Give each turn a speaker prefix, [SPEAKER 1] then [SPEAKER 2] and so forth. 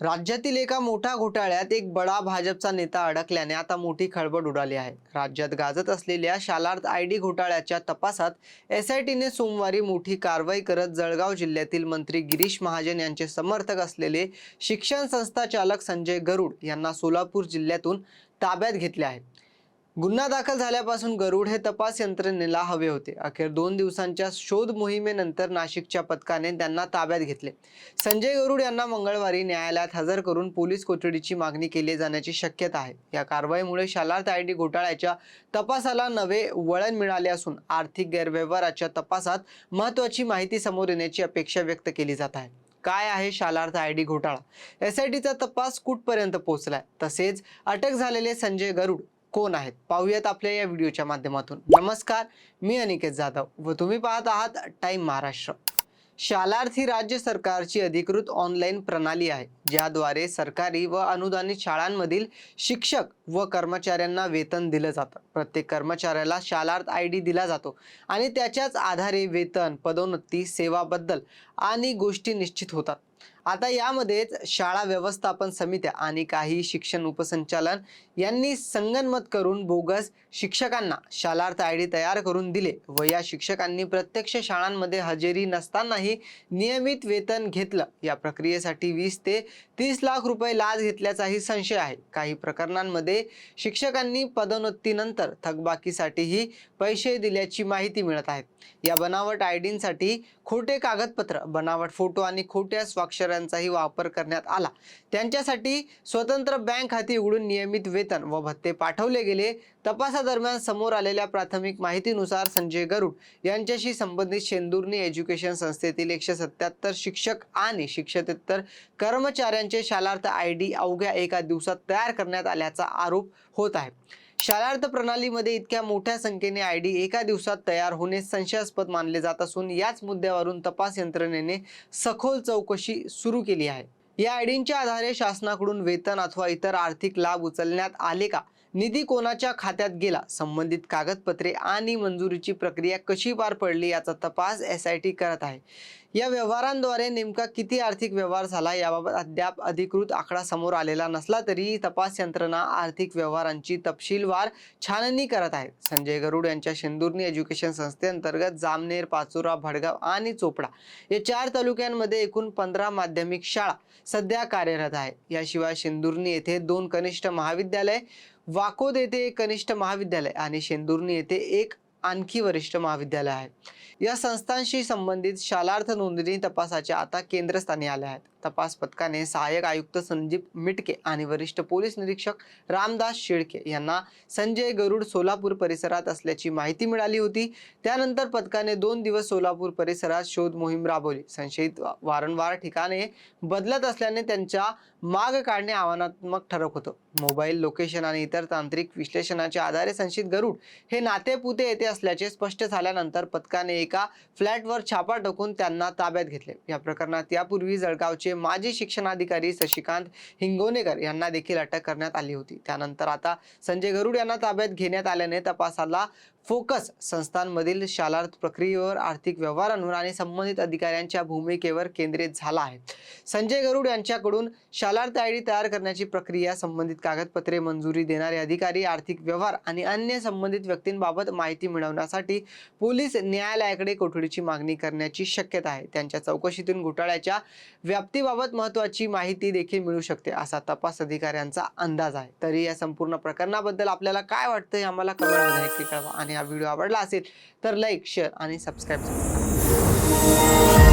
[SPEAKER 1] राज्यातील एका मोठ्या घोटाळ्यात एक बडा भाजपचा नेता अडकल्याने आता मोठी खळबळ उडाली आहे। राज्यात गाजत असलेल्या शालार्थ आयडी घोटाळ्याच्या तपासात एसआयटीने सोमवारी मोठी कारवाई करत जळगाव जिल्ह्यातील मंत्री गिरीश महाजन यांचे समर्थक असलेले शिक्षण संस्था चालक संजय गरुड यांना सोलापूर जिल्ह्यातून ताब्यात घेतले आहे। गुन्हा दाखल झाल्यापासून गरुड हे तपास यंत्रणेला हवे होते। अखेर 2 दिवसांच्या शोध मोहिमेनंतर नाशिकच्या पथकाने त्यांना ताब्यात घेतले। संजय गरुड यांना मंगळवारी न्यायालयात हजर करून पोलीस कोठडीची मागणी केली जाण्याची शक्यता आहे। या कारवाईमुळे शालार्थ आयडी घोटाळ्याच्या तपासाला नवे वळण मिळाले असून आर्थिक गैरव्यवहाराच्या तपासात महत्त्वाची माहिती समोर येण्याची अपेक्षा व्यक्त केली जात आहे। काय आहे शालार्थ आयडी घोटाळा? एसआयटीचा तपास कुठपर्यंत पोहोचलाय? तसेच अटक झालेले संजय गरुड कोण आहेत पाहूयात आपल्या या व्हिडिओच्या माध्यमातून। नमस्कार, मी अनिकेत जाधव व तुम्ही पाहत आहात टाइम महाराष्ट्र। शालार्थ ही राज्य सरकारची अधिकृत ऑनलाईन प्रणाली आहे, ज्याद्वारे सरकारी व अनुदानित शाळांमधील शिक्षक व कर्मचाऱ्यांना वेतन दिलं जातं। प्रत्येक कर्मचाऱ्याला शालार्थ आयडी दिला जातो आणि त्याच्याच आधारे वेतन, पदोन्नती, सेवा बद्दल आणि गोष्टी निश्चित होतात। आता यामध्येच शाळा व्यवस्थापन समित्या आणि काही शिक्षण उपसंचालन यांनी संगनमत करून बोगस शिक्षकांना शालार्थ आयडी तयार करून दिले व या शिक्षकांनी प्रत्यक्ष शाळांमध्ये हजेरी नसतानाही नियमित वेतन घेतलं। या प्रक्रियेसाठी 20 ते 30 लाख रुपये लाच घेतल्याचाही संशय आहे। काही प्रकरणांमध्ये शिक्षकांनी पदोन्नतीनंतर थकबाकीसाठीही पैसे दिल्याची माहिती मिळत आहे। या बनावट आयडींसाठी खोटे कागदपत्र, बनावट फोटो आणि खोट्या स्वाक्षऱ्यांचाही वापर करण्यात आला। त्यांच्यासाठी स्वतंत्र बँक खाती उघडून नियमित वेतन व भत्ते पाठवले गेले। तपासादरम्यान समोर आलेल्या प्राथमिक माहितीनुसार संजय गरुड यांच्याशी संबंधित शेंदुर्णी एज्युकेशन संस्थेतील 177 शिक्षक आणि शिक्षकेतर कर्मचाऱ्यांचे शालार्थ आयडी अवघ्या एका दिवसात तयार करण्यात आल्याचा आरोप होत आहे। शालार्थ प्रणालीमध्ये इतक्या मोठ्या संख्येने आयडी एका दिवसात तयार होणे संशयास्पद मानले जात असून याच मुद्द्यावरून तपास यंत्रणेने सखोल चौकशी सुरू केली आहे। या आयडींच्या आधारे शासनाकडून वेतन अथवा इतर आर्थिक लाभ उचलण्यात आले का? निधी कोणाच्या खात्यात गेला? संबंधित कागदपत्रे आणि मंजुरीची प्रक्रिया कशी पार पडली याचा तपास एसआयटी करत आहे। या व्यवहारांद्वारे नेमका किती आर्थिक व्यवहार झाला याबाबत अद्याप अधिकृत आकडा समोर आलेला नसला तरी तपास यंत्रणा आर्थिक व्यवहारांची तपशीलवार छाननी करत आहे। संजय गरुड यांच्या शेंदुर्णी एज्युकेशन संस्थेअंतर्गत जामनेर, पाचोरा, भडगाव आणि चोपडा या 4 तालुक्यांमध्ये एकूण 15 माध्यमिक शाळा सध्या कार्यरत आहे। याशिवाय शेंदुर्णी येथे 2 कनिष्ठ महाविद्यालय, वाकोद येथे 1 कनिष्ठ महाविद्यालय आणि शेंदुर्णी येथे 1 आणखी वरिष्ठ महाविद्यालय आहे। या संस्थांशी संबंधित शालार्थ नोंदणी तपासाच्या आता केंद्रस्थानी आल्या आहेत। तपास पथकाने सहाय्यक आयुक्त संदीप मिटके आणि वरिष्ठ पोलीस निरीक्षक रामदास शेळके यांना संजय गरुड सोलापूर परिसरात असल्याची माहिती मिळाली होती। त्यानंतर पथकाने 2 दिवस सोलापूर परिसरात शोध मोहीम राबवली। संशयित वारंवार ठिकाणे बदलत असल्याने त्यांच्या माग काढणे आव्हानात्मक ठरत होतं। मोबाईल लोकेशन आणि इतर तांत्रिक विश्लेषणाच्या आधारे संशयित गरुड हे नातेपुते येथे असल्याचे स्पष्ट झाल्यानंतर पथकाने एका फ्लॅटवर छापा टाकून त्यांना ताब्यात घेतले। या प्रकरणात यापूर्वी जळगावचे माजी शिक्षणाधिकारी शशिकांत हिंगोनेकर यांना देखील अटक करण्यात आली होती। त्यानंतर आता संजय गरुड यांना ताब्यात घेण्यात आल्याने तपासाला फोकस संस्थांमधील शालार्थ प्रक्रियेवर, आर्थिक व्यवहारांवर आणि संबंधित अधिकाऱ्यांच्या भूमिकेवर केंद्रित झाला आहे। संजय गरुड यांच्याकडून शालार्थ आयडी तयार करण्याची प्रक्रिया, संबंधित कागदपत्रे, मंजुरी देणारे अधिकारी, आर्थिक व्यवहार आणि अन्य संबंधित व्यक्तींबाबत माहिती मिळवण्यासाठी पोलीस न्यायालयाकडे कोठडीची मागणी करण्याची शक्यता आहे। त्यांच्या चौकशीतून घोटाळ्याच्या व्याप्तीबाबत महत्त्वाची माहिती देखील मिळू शकते असा तपास अधिकाऱ्यांचा अंदाज आहे। तरी या संपूर्ण प्रकरणाबद्दल आपल्याला काय वाटतं हे आम्हाला कमेंटमध्ये नक्की कळवा आणि हा व्हिडिओ आवडला असेल तर लाईक, शेअर आणि सबस्क्राईब करा।